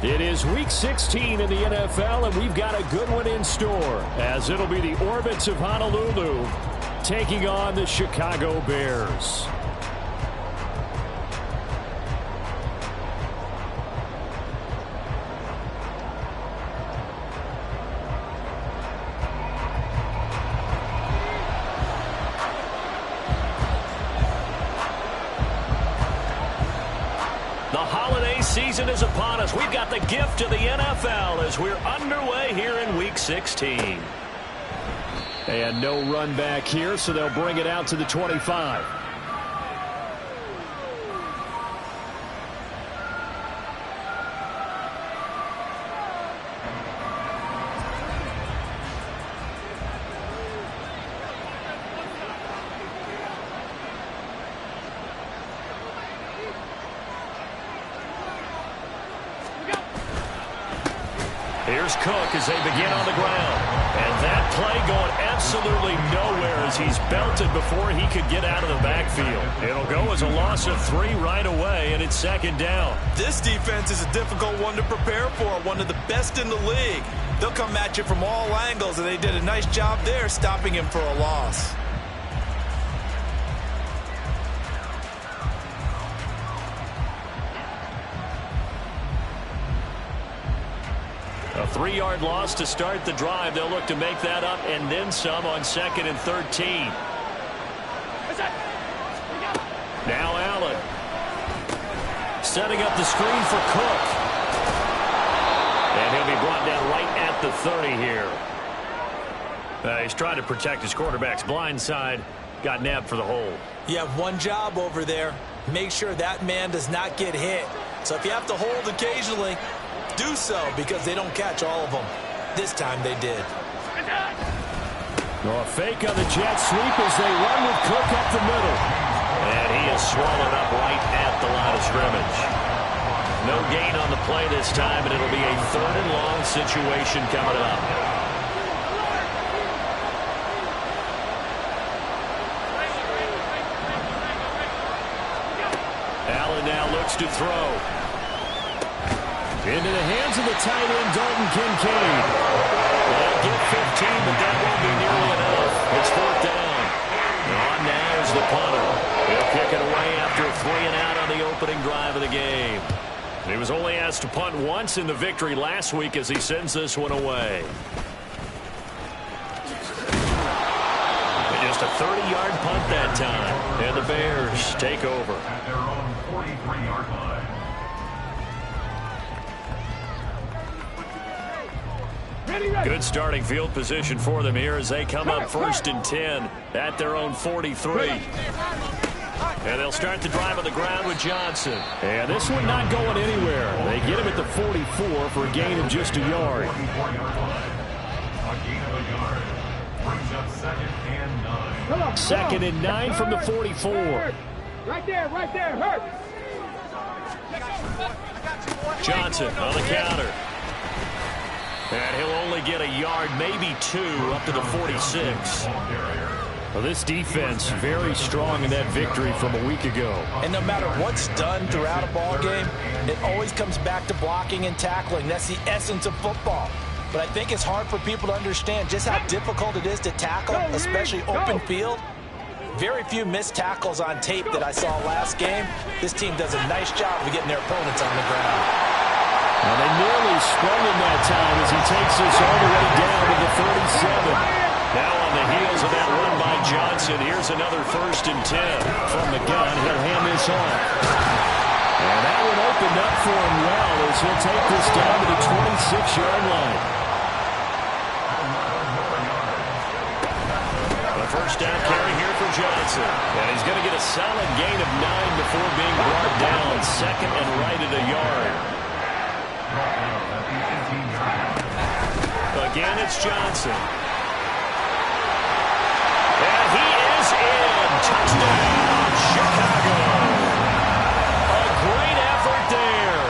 It is Week 16 in the NFL, and we've got a good one in store, as it'll be the Orbits of Honolulu taking on the Chicago Bears. Season is upon us. We've got the gift of the NFL as we're underway here in Week 16. And no run back here, so they'll bring it out to the 25. Here's Cook as they begin on the ground. And that play going absolutely nowhere as he's belted before he could get out of the backfield. It'll go as a loss of 3 right away, and it's second down. This defense is a difficult one to prepare for, one of the best in the league. They'll come at you from all angles, and they did a nice job there stopping him for a loss. A 3-yard loss to start the drive. They'll look to make that up and then some on 2nd and 13. Now Allen. Setting up the screen for Cook. And he'll be brought down right at the 30 here. He's trying to protect his quarterback's blind side. Got nabbed for the hold. You have one job over there. Make sure that man does not get hit. So if you have to hold occasionally, do so, because they don't catch all of them. This time they did. A fake on the jet sweep as they run with Cook up the middle. And he is swallowed up right at the line of scrimmage. No gain on the play this time, and it'll be a 3rd and long situation coming up. Allen now looks to throw. Into the hands of the tight end, Dalton Kincaid. They'll get 15, but that won't be nearly enough. It's 4th down. On now is the punter. He'll kick it away after a 3-and-out on the opening drive of the game. He was only asked to punt once in the victory last week as he sends this one away. Just a 30-yard punt that time. And the Bears take over. At their own 43-yard line. Good starting field position for them here as they come up 1st and 10 at their own 43. And they'll start the drive on the ground with Johnson. And this one not going anywhere. They get him at the 44 for a gain of just a yard. A gain of a yard brings up 2nd and 9. 2nd and 9 from the 44. Right there, hurt. Johnson on the counter. And he'll only get a yard, maybe 2, up to the 46. Well, this defense very strong in that victory from a week ago. And no matter what's done throughout a ball game, it always comes back to blocking and tackling. That's the essence of football. But I think it's hard for people to understand just how difficult it is to tackle, especially open field. Very few missed tackles on tape that I saw last game. This team does a nice job of getting their opponents on the ground. Well, they nearly sprung him that time as he takes this all the way down to the 37. Now on the heels of that run by Johnson, here's another 1st and 10. From the gun, he'll hand this off. And that one opened up for him well as he'll take this down to the 26-yard line. The 1st down carry here for Johnson. And he's going to get a solid gain of 9 before being brought down 2nd and right at a yard. Again, it's Johnson. And he is in. Touchdown, Chicago. A great effort there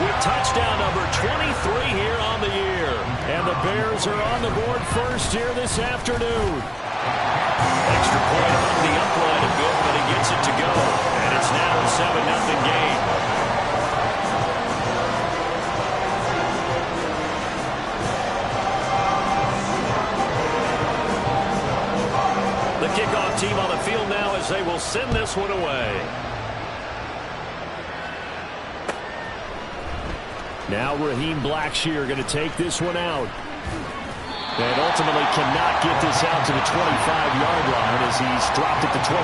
with touchdown number 23 here on the year. And the Bears are on the board first here this afternoon. Extra point on the upright and good, but he gets it to go. And it's now a 7-0 game. team on the field now as they will send this one away. Now Raheem Blackshear going to take this one out. And ultimately cannot get this out to the 25-yard line as he's dropped it to 23.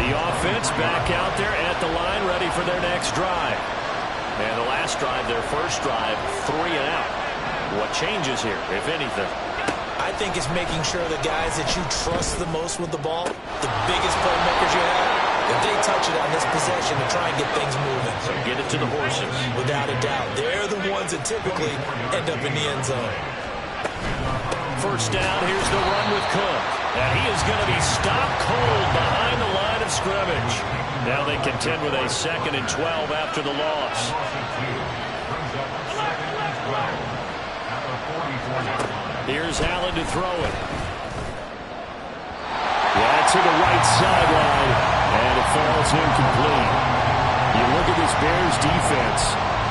The offense back out there at the line, ready for their next drive. And the last drive, their first drive, 3 and out. What changes here, if anything? I think it's making sure the guys that you trust the most with the ball, the biggest playmakers you have, if they touch it on this possession to try and get things moving. So get it to the horses. Without a doubt. They're the ones that typically end up in the end zone. First down, here's the run with Cook. And he is going to be stopped cold behind the line of scrimmage. Now they contend with a 2nd and 12 after the loss. Here's Allen to throw it. Yeah, to the right sideline, and it falls incomplete. You look at this Bears defense.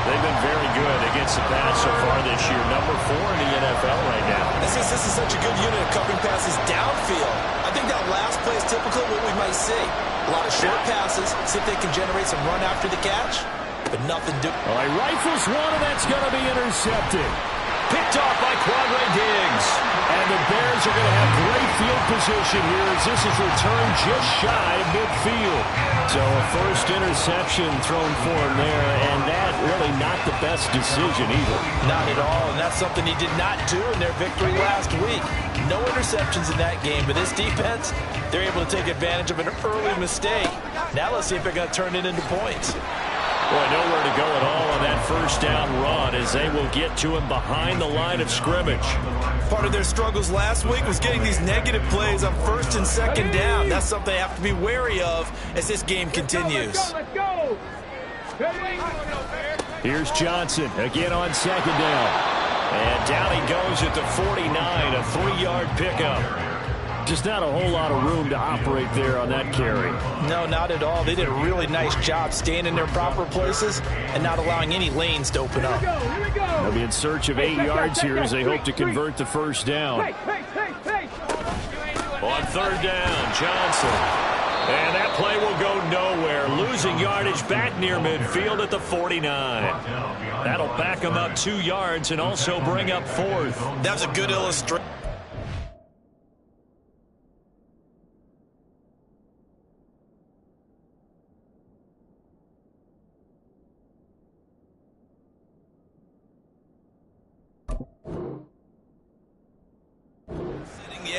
They've been very good against the pass so far this year. Number 4 in the NFL right now. This is such a good unit of covering passes downfield. I think that last play is typically what we might see. A lot of short passes, see if they can generate some run after the catch, but nothing doing. Well, he rifles one, and that's going to be intercepted. Picked off by Quadre Diggs. And the Bears are going to have great field position here as this is returned just shy of midfield. So a first interception thrown for him there, and that really not the best decision either. Not at all, and that's something he did not do in their victory last week. No interceptions in that game, but this defense, they're able to take advantage of an early mistake. Now let's see if they're going to turn it into points. Boy, nowhere to go at all on that first down run as they will get to him behind the line of scrimmage. Part of their struggles last week was getting these negative plays on 1st and 2nd down. That's something they have to be wary of as this game continues. Let's go. Here's Johnson again on 2nd down. And down he goes at the 49, a 3-yard pickup. Just not a whole lot of room to operate there on that carry. No, not at all. They did a really nice job staying in their proper places and not allowing any lanes to open up. Here we go. They'll be in search of 8 yards here as they hope to convert the first down. Hey. On 3rd down, Johnson. And that play will go nowhere. Losing yardage back near midfield at the 49. That'll back them up 2 yards and also bring up 4th. That was a good illustration.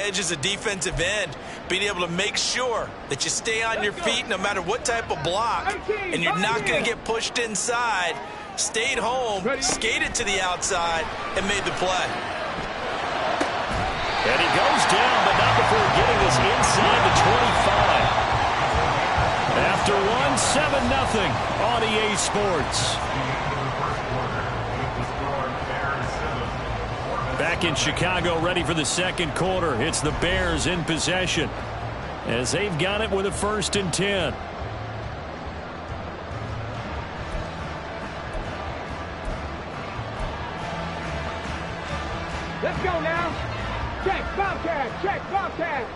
As a defensive end, being able to make sure that you stay on your feet no matter what type of block, and you're not going to get pushed inside. Stayed home, skated to the outside, and made the play. And he goes down, but not before getting this inside the 25. After one, 7-0 on EA Sports. Back in Chicago, ready for the 2nd quarter. It's the Bears in possession as they've got it with a 1st and 10. Let's go now. Check, Bobcat.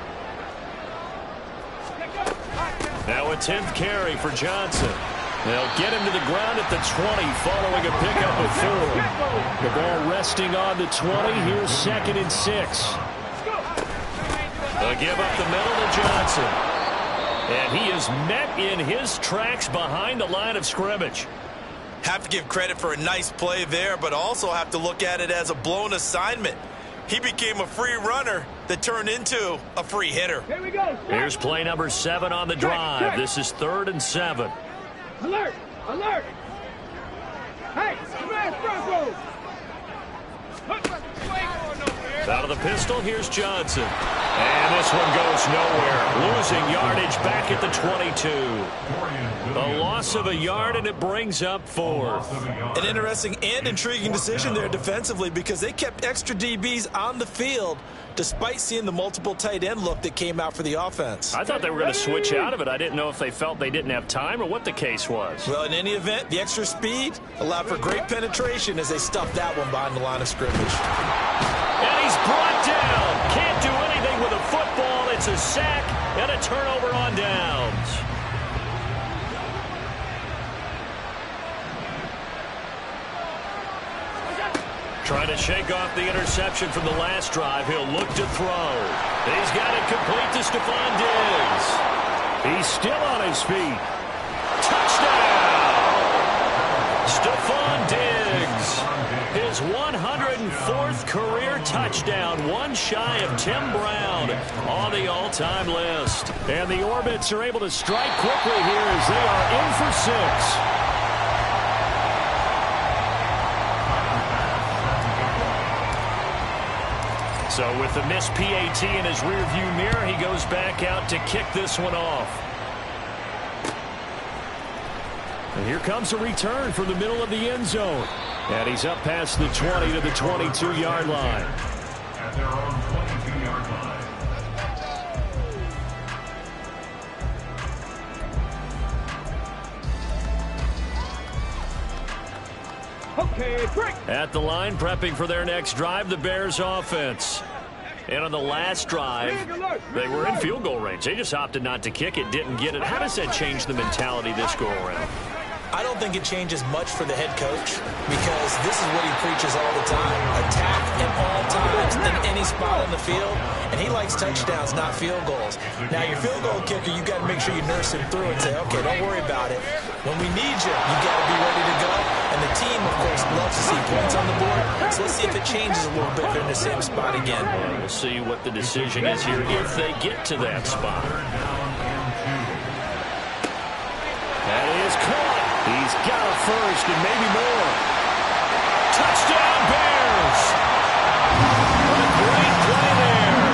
Now a 10th carry for Johnson. They'll get him to the ground at the 20 following a pickup of 4. The ball resting on the 20. Here's 2nd and 6. They'll give up the middle to Johnson. And he is met in his tracks behind the line of scrimmage. Have to give credit for a nice play there, but also have to look at it as a blown assignment. He became a free runner that turned into a free hitter. Here we go. Here's play number 7 on the drive. This is 3rd and 7. Alert! Hey, smash Broncos! Out of the pistol, here's Johnson. And this one goes nowhere. Losing yardage back at the 22. A loss of a yard, and it brings up 4th. An interesting and intriguing decision there defensively because they kept extra DBs on the field despite seeing the multiple tight end look that came out for the offense. I thought they were going to switch out of it. I didn't know if they felt they didn't have time or what the case was. Well, in any event, the extra speed allowed for great penetration as they stuffed that one behind the line of scrimmage. And he's brought down. Can't football. It's a sack and a turnover on downs. Trying to shake off the interception from the last drive. He'll look to throw. He's got it complete to Stephon Diggs. He's still on his feet. Touchdown! Stephon Diggs. His 104th career touchdown. One shy of Tim Brown on the all-time list. And the Orbits are able to strike quickly here as they are in for 6. So with the missed PAT in his rearview mirror, he goes back out to kick this one off. And here comes a return from the middle of the end zone. And he's up past the 20 to the 22-yard line. At their own 22-yard line. Okay, break. At the line, prepping for their next drive, the Bears offense. And on the last drive, they were in field goal range. They just opted not to kick it, didn't get it. How does that change the mentality this go-around? I don't think it changes much for the head coach because this is what he preaches all the time. Attack at all times in any spot on the field, and he likes touchdowns, not field goals. Now, your field goal kicker, you got to make sure you nurse him through and say, okay, don't worry about it. When we need you, you got to be ready to go. And the team, of course, loves to see points on the board. So let's see if it changes a little bit if they're in the same spot again. Well, we'll see what the decision is here if they get to that spot. That is caught. He's got a first and maybe more. Touchdown, Bears! What a great play there.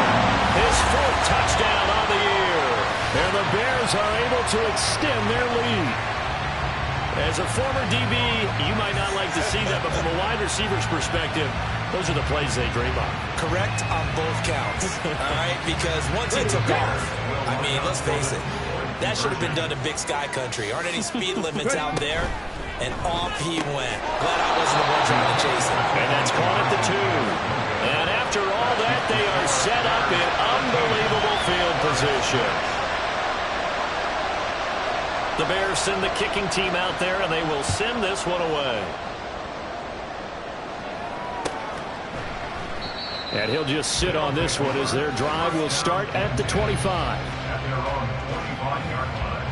His 4th touchdown on the year. And the Bears are able to extend their lead. As a former DB, you might not like to see that, but from a wide receiver's perspective, those are the plays they dream of. Correct on both counts, all right? Because once he took off, I mean, let's face it, that should have been done in Big Sky Country. Aren't any speed limits out there? And off he went. Glad I wasn't the one trying to chase him. And that's caught at the 2. And after all that, they are set up in unbelievable field position. The Bears send the kicking team out there, and they will send this one away. And he'll just sit on this one as their drive will start at the 25. At their own 25-yard line.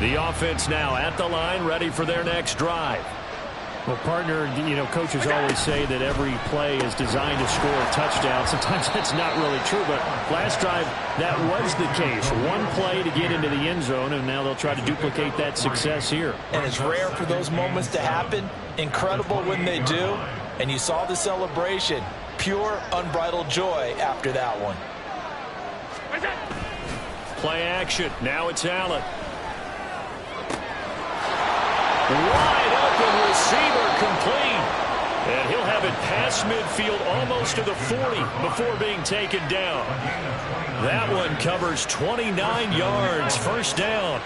The offense now at the line, ready for their next drive. Well, partner, you know, coaches always say that every play is designed to score a touchdown. Sometimes that's not really true, but last drive, that was the case. One play to get into the end zone, and now they'll try to duplicate that success here. And it's rare for those moments to happen. Incredible when they do. And you saw the celebration. Pure, unbridled joy after that one. Play action. Now it's Allen. Wide open receiver complete. And he'll have it past midfield almost to the 40 before being taken down. That one covers 29 yards. First down.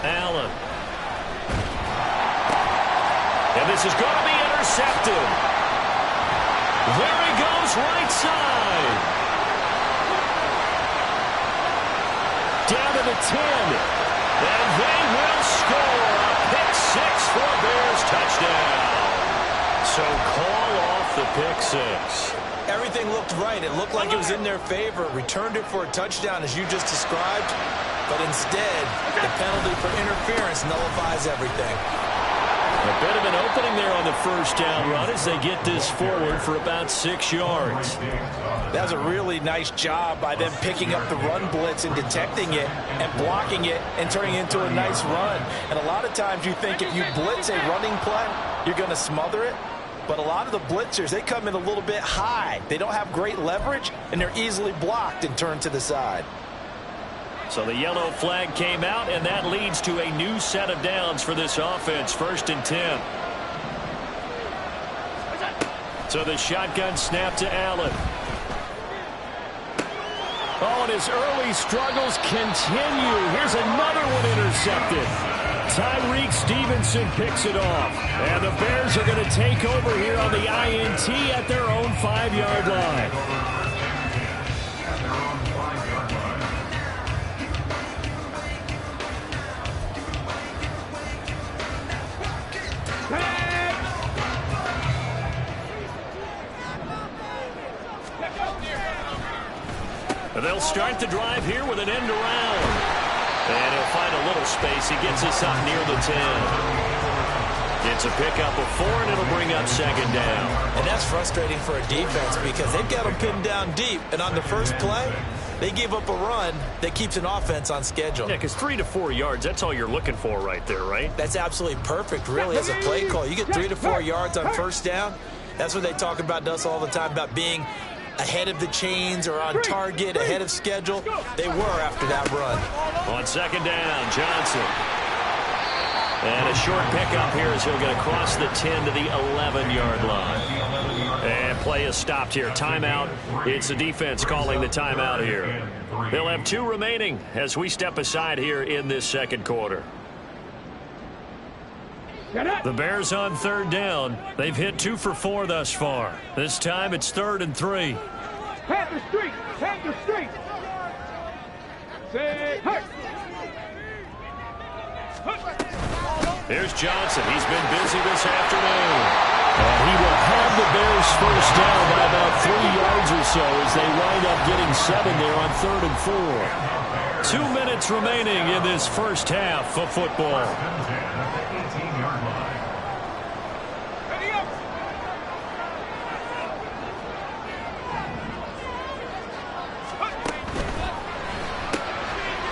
Allen. And this is going to be intercepted. There he goes, right side. Down to the 10. And they will score a pick 6 for a Bears touchdown. So call off the pick 6. Everything looked right. It looked like it was in their favor. Returned it for a touchdown, as you just described. But instead, the penalty for interference nullifies everything. A bit of an opening there on the first down run as they get this forward for about 6 yards. That was a really nice job by them picking up the run blitz and detecting it and blocking it and turning it into a nice run. And a lot of times you think if you blitz a running play, you're going to smother it. But a lot of the blitzers, they come in a little bit high. They don't have great leverage, and they're easily blocked and turned to the side. So the yellow flag came out, and that leads to a new set of downs for this offense. 1st and 10. So the shotgun snap to Allen. Oh, and his early struggles continue. Here's another one intercepted. Tyreek Stevenson picks it off. And the Bears are going to take over here on the INT at their own 5-yard line. They'll start the drive here with an end around. And he'll find a little space. He gets us up near the 10. It's a pickup of 4, and it'll bring up second down. And that's frustrating for a defense because they've got them pinned down deep. And on the first play, they give up a run that keeps an offense on schedule. Yeah, because 3 to 4 yards, that's all you're looking for right there, right? That's absolutely perfect, really, as a play call. You get 3 to 4 yards on first down. That's what they talk about to us all the time, about being ahead of the chains or on target, ahead of schedule. They were after that run. On second down, Johnson. And a short pickup here as he'll get across the 10 to the 11-yard line. And play is stopped here. Timeout. It's the defense calling the timeout here. They'll have 2 remaining as we step aside here in this second quarter. The Bears on third down. They've hit 2 for 4 thus far. This time it's 3rd and 3. Head the street. Head the street. Say, hey. Here's Johnson. He's been busy this afternoon. And he will have the Bears first down by about 3 yards or so as they wind up getting 7 there on 3rd and 4. 2 minutes remaining in this first half of football.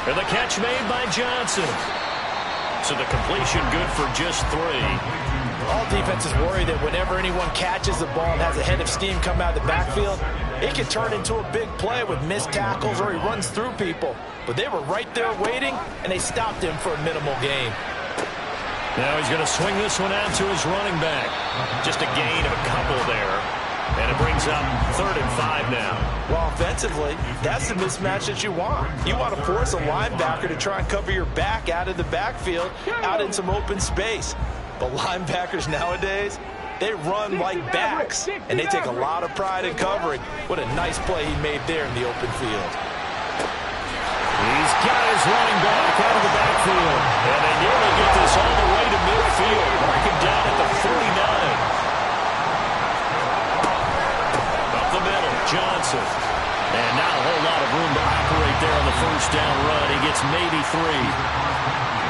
And the catch made by Johnson. So the completion good for just 3. All defenses worry that whenever anyone catches the ball and has a head of steam come out of the backfield, it can turn into a big play with missed tackles or he runs through people. But they were right there waiting, and they stopped him for a minimal gain. Now he's going to swing this one out to his running back. Just a gain of a couple there. And it brings up 3rd and 5 now. Well, offensively, that's the mismatch that you want. You want to force a linebacker to try and cover your back out of the backfield, out in some open space. But linebackers nowadays, they run like backs, and they take a lot of pride in covering. What a nice play he made there in the open field. He's got his running back out of the backfield. And they nearly get this all the way to midfield. Mark him down at the 49. Up the middle, Johnson. And not a whole lot of room to operate there on the first down run. He gets maybe 3.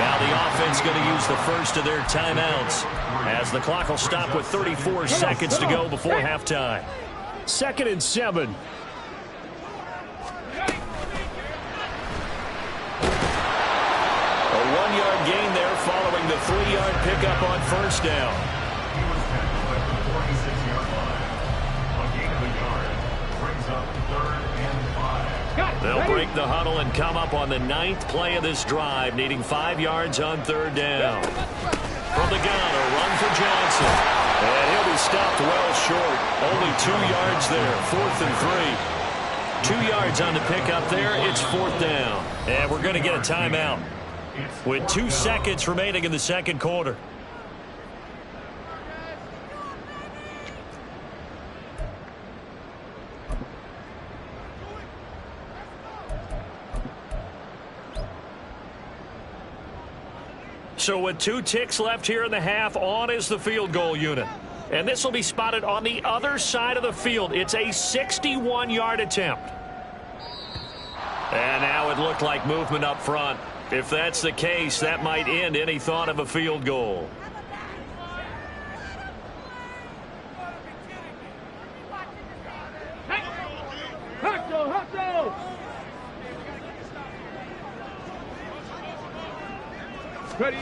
Now the offense going to use the first of their timeouts as the clock will stop with 34 seconds to go before halftime. 2nd and 7. A 1-yard gain there following the 3-yard pickup on first down. He was tackled at the 46-yard line. A gain of a yard brings up 3rd and 5. They'll break the huddle and come up on the 9th play of this drive, needing 5 yards on 3rd down. From the gun, a run for Johnson. And he'll be stopped well short. Only 2 yards there, 4th and 3. 2 yards on the pickup there, it's 4th down. And we're going to get a timeout with 2 seconds remaining in the second quarter. So with 2 ticks left here in the half, on is the field goal unit. And this will be spotted on the other side of the field. It's a 61-yard attempt. And now it looked like movement up front. If that's the case, that might end any thought of a field goal. Hustle, hustle! Ready?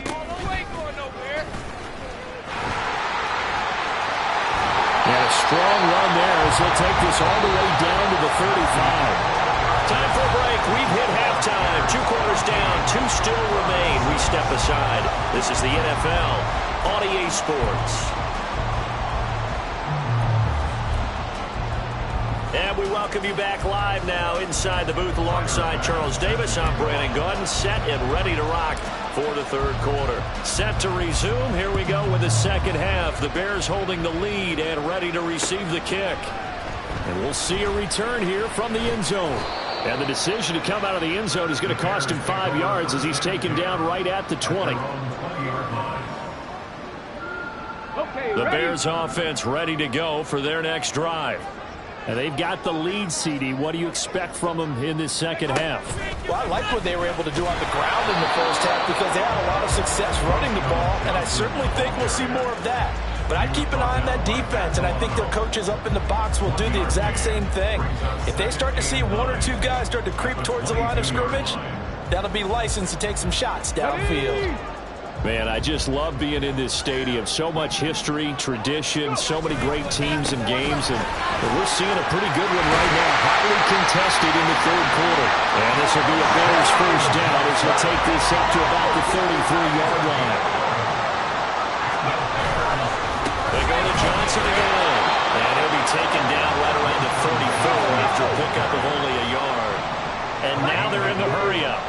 And a strong run there as he'll take this all the way down to the 35. Time for a break. We've hit halftime. 2 quarters down. 2 still remain. We step aside. This is the NFL on EA Sports. And we welcome you back live now inside the booth alongside Charles Davis. I'm Brandon Gaudin, set and ready to rock for the third quarter. Set to resume. Here we go with the second half. The Bears holding the lead and ready to receive the kick. And we'll see a return here from the end zone. And the decision to come out of the end zone is going to cost him 5 yards as he's taken down right at the 20. The Bears offense ready to go for their next drive. And they've got the lead, CD. What do you expect from them in this second half? Well, I like what they were able to do on the ground in the first half because they had a lot of success running the ball, and I certainly think we'll see more of that. But I'd keep an eye on that defense, and I think their coaches up in the box will do the exact same thing. If they start to see one or two guys start to creep towards the line of scrimmage, that'll be licensed to take some shots downfield. Man, I just love being in this stadium. So much history, tradition, so many great teams and games, and we're seeing a pretty good one right now. Highly contested in the third quarter. And this will be a Bears first down as he'll take this up to about the 33-yard line. They go to Johnson again. And he'll be taken down right around the 34 after a pickup of only a yard. And now they're in the hurry-up.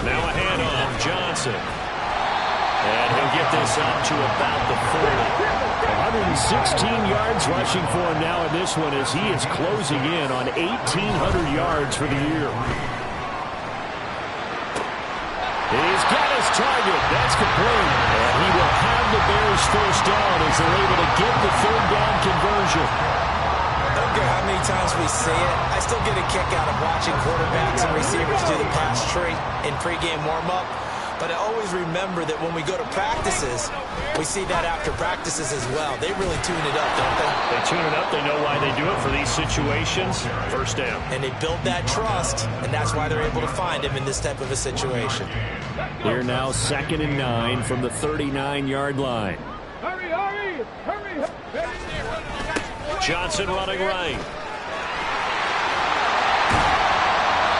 Now a handoff, Johnson. And he'll get this up to about the 40. 116 yards rushing for him now in this one as he is closing in on 1,800 yards for the year. He's got his target. That's complete. And he will have the Bears first down as they're able to get the third down conversion. I don't care how many times we see it, I still get a kick out of watching quarterbacks and receivers do the pass tree in pregame warm-up. But I always remember that when we go to practices, we see that after practices as well. They really tune it up, don't they? They tune it up. They know why they do it for these situations. First down. And they build that trust, and that's why they're able to find him in this type of a situation. They're now 2nd and 9 from the 39-yard line. Hurry, hurry, hurry, hurry. Johnson running right.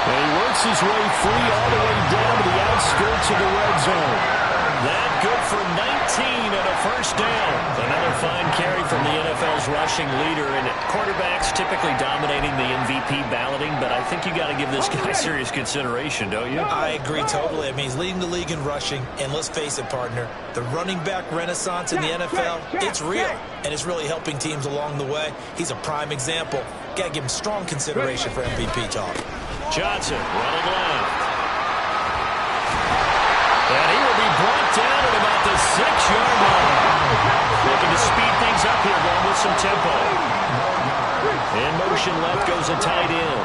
And he works his way free all the way down to the outskirts of the red zone. That good for 19 and a first down. Another fine carry from the NFL's rushing leader. And quarterbacks typically dominating the MVP balloting, but I think you got to give this guy serious consideration, don't you? I agree totally. I mean, he's leading the league in rushing. And let's face it, partner, the running back renaissance in the NFL, it's real. And it's really helping teams along the way. He's a prime example. Got to give him strong consideration for MVP talk. Johnson running left. And he will be brought down at about the 6-yard line. Looking to speed things up here, going with some tempo. In motion left goes a tight end.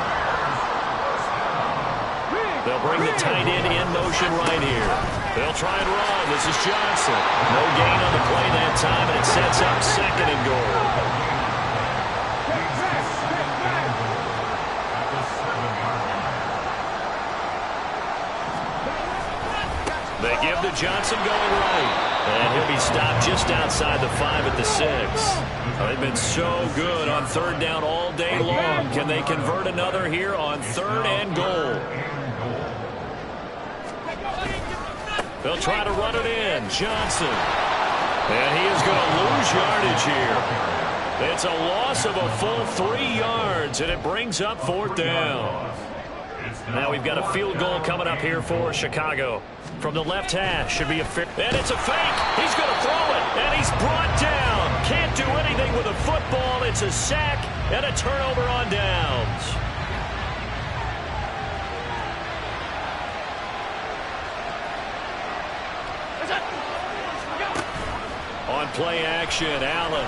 They'll bring the tight end in motion right here. They'll try and run. This is Johnson. No gain on the play that time, and it sets up 2nd and goal. They give to Johnson going right. And he'll be stopped just outside the 5 at the 6. They've been so good on third down all day long. Can they convert another here on 3rd and goal? They'll try to run it in. Johnson. And he is going to lose yardage here. It's a loss of a full 3 yards, and it brings up 4th down. Now we've got a field goal coming up here for Chicago. From the left hash, should be a fair. And it's a fake. He's going to throw it, and he's brought down. Can't do anything with a football. It's a sack and a turnover on downs. On play action, Allen.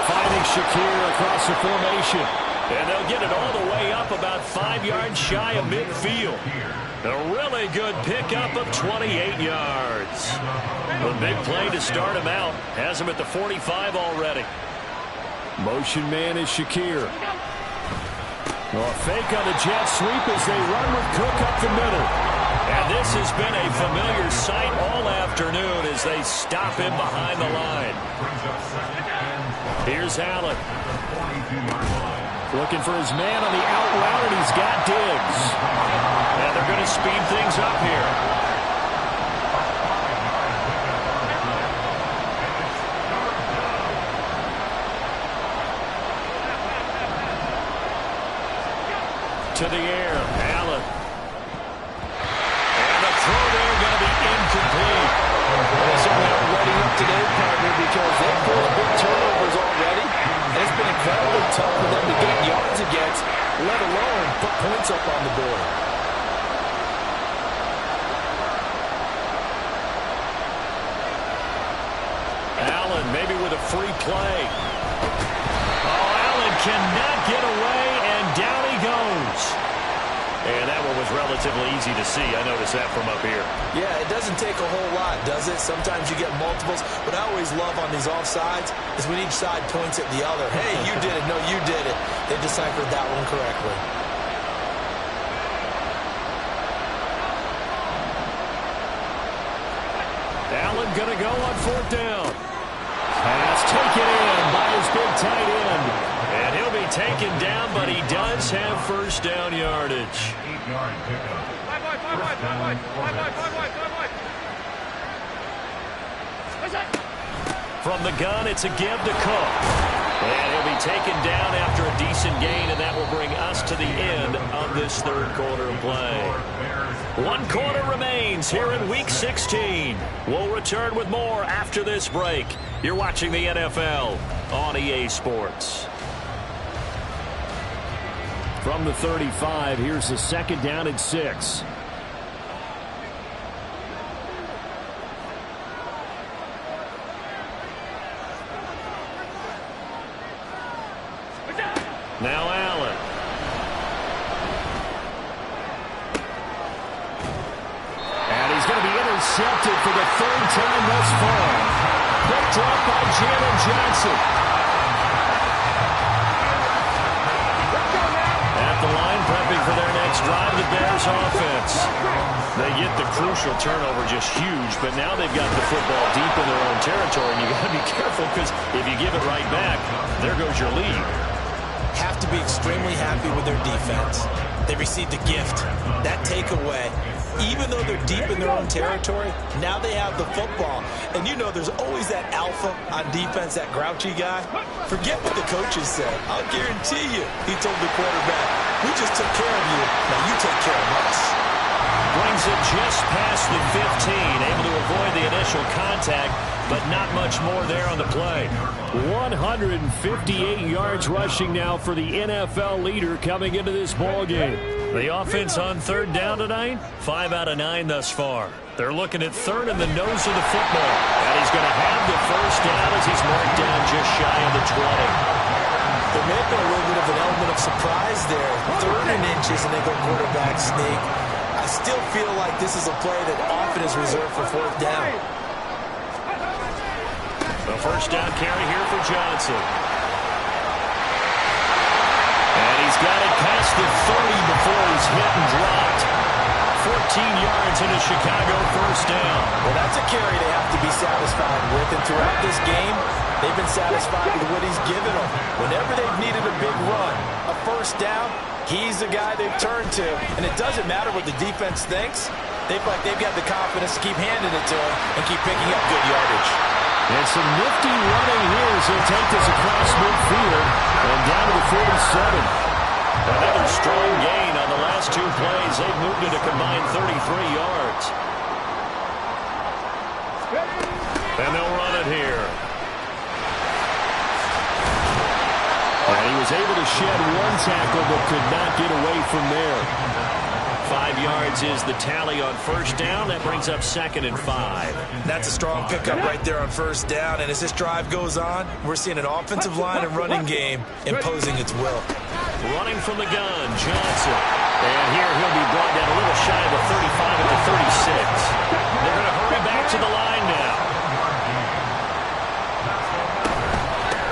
Finding Shakir across the formation. And they'll get it all the way up about 5 yards shy of midfield. A really good pickup of 28 yards. A big play to start him out. Has him at the 45 already. Motion man is Shakir. A fake on the jet sweep as they run with Cook up the middle. And this has been a familiar sight all afternoon as they stop him behind the line. Here's Allen. Looking for his man on the out route, and he's got Diggs. And they're going to speed things up here. to the air. Allen. And the throw there going to be incomplete. They certainly are ready up today, partner, because they've pulled big turnovers already. And it's been incredibly tough for them to get yards against, let alone put points up on the board. Allen maybe with a free play. Oh, Allen cannot get away, and down he goes. And that one was relatively easy to see. I noticed that from up here. Yeah, it doesn't take a whole lot, does it? Sometimes you get multiples. What I always love on these offsides is when each side points at the other. Hey, you did it. No, you did it. They deciphered that one correctly. Allen going to go on fourth down. Pass taken in by his big tight end. And he'll be taken down, but he does have first down yardage. 8-yard pickup. From the gun, it's a give to Cook. And he'll be taken down after a decent gain, and that will bring us to the end of this third quarter of play. 1 quarter remains here in Week 16. We'll return with more after this break. You're watching the NFL on EA Sports. From the 35, here's the second down and 6. Now Allen. And he's going to be intercepted for the third time thus far. Picked up by Jalen Johnson. At the line, prepping for their next drive, the Bears offense. They get the crucial turnover, just huge, but now they've got the football deep in their own territory, and you got to be careful because if you give it right back, there goes your lead. Have to be extremely happy with their defense. They received a gift. That takeaway, even though they're deep in their own territory, now they have the football. And you know there's always that alpha on defense, that grouchy guy. Forget what the coaches said. I'll guarantee you, he told the quarterback, we just took care of you, now you take care of us. Brings it just past the 15, able to avoid the initial contact, but not much more there on the play. 158 yards rushing now for the NFL leader coming into this ball game. The offense on third down tonight, 5 out of 9 thus far. They're looking at third in the nose of the football. And he's going to have the first down as he's marked down just shy of the 20. There may have been a little bit of an element of surprise there. 3rd and inches, and they go quarterback sneak. I still feel like this is a play that often is reserved for 4th down. The first down carry here for Johnson. And he's got it past the 30 before he's hit and dropped. 14 yards in a Chicago first down. Well, that's a carry they have to be satisfied with. And throughout this game, they've been satisfied with what he's given them. Whenever they've needed a big run, a first down, he's the guy they've turned to. And it doesn't matter what the defense thinks. They feel like they've got the confidence to keep handing it to him and keep picking up good yardage. And some nifty running here as he'll take this across midfield and down to the 47. Another strong gain on the last 2 plays. They've moved it a combined 33 yards. And they'll run it here. And he was able to shed 1 tackle but could not get away from there. 5 yards is the tally on first down. That brings up 2nd and 5. That's a strong pickup right there on first down. And as this drive goes on, we're seeing an offensive line and running game imposing its will. Running from the gun, Johnson. And here he'll be brought down a little shy of the 35 at the 36. They're going to hurry back to the line now.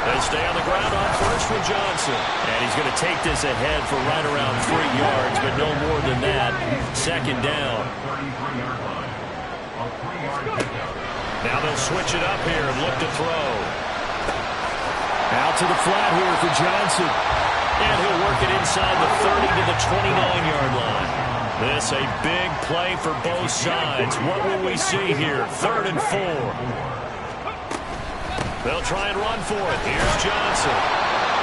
They stay on the ground on first with Johnson. And he's going to take this ahead for right around 3 yards, but no more than that. 2nd down. Now they'll switch it up here and look to throw. Out to the flat here for Johnson. And he'll work it inside the 30 to the 29-yard line. This a big play for both sides. What will we see here? 3rd and 4. They'll try and run for it. Here's Johnson.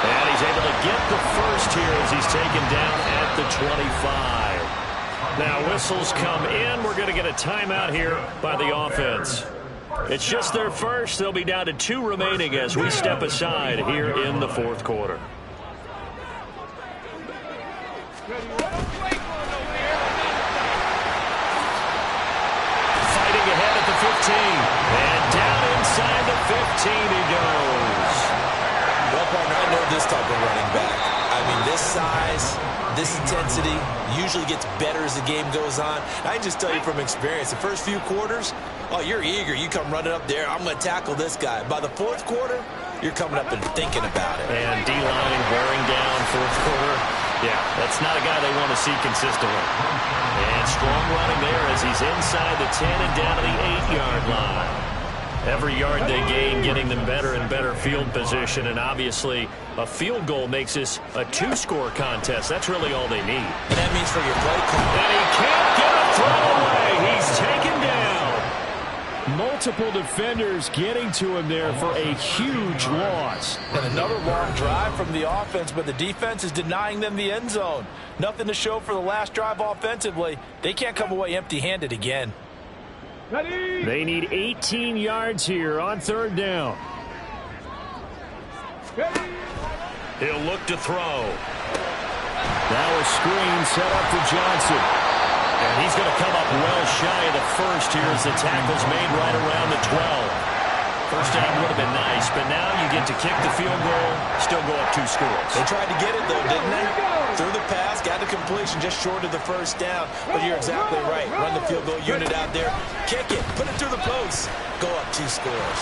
And he's able to get the first here as he's taken down at the 25. Now whistles come in. We're going to get a timeout here by the offense. It's just their first. They'll be down to 2 remaining as we step aside here in the fourth quarter. Fighting ahead at the 15. And down inside the 15 he goes. Well, partner, I know this type of running back. I mean, this size, this intensity usually gets better as the game goes on. I can just tell you from experience, the first few quarters, oh, you're eager. You come running up there. I'm going to tackle this guy. By the fourth quarter, you're coming up and thinking about it. And D-line wearing down fourth quarter. Yeah, that's not a guy they want to see consistently. And strong running there as he's inside the 10 and down to the 8-yard line. Every yard they gain, getting them better and better field position. And obviously, a field goal makes this a 2-score contest. That's really all they need. And that means for your play call. And he can't get a throw away. He's taken down. Multiple defenders getting to him there for a huge loss. And another long drive from the offense, but the defense is denying them the end zone. Nothing to show for the last drive offensively. They can't come away empty-handed again. They need 18 yards here on third down. He'll look to throw. Now a screen set up for Johnson. And he's going to come up well shy of the first here as the tackle's made right around the 12. First down would have been nice, but now you get to kick the field goal, still go up 2 scores. They tried to get it, though, didn't they? Threw the pass, got the completion just short of the first down. But you're exactly right. Run the field goal unit out there. Kick it. Put it through the post. Go up 2 scores.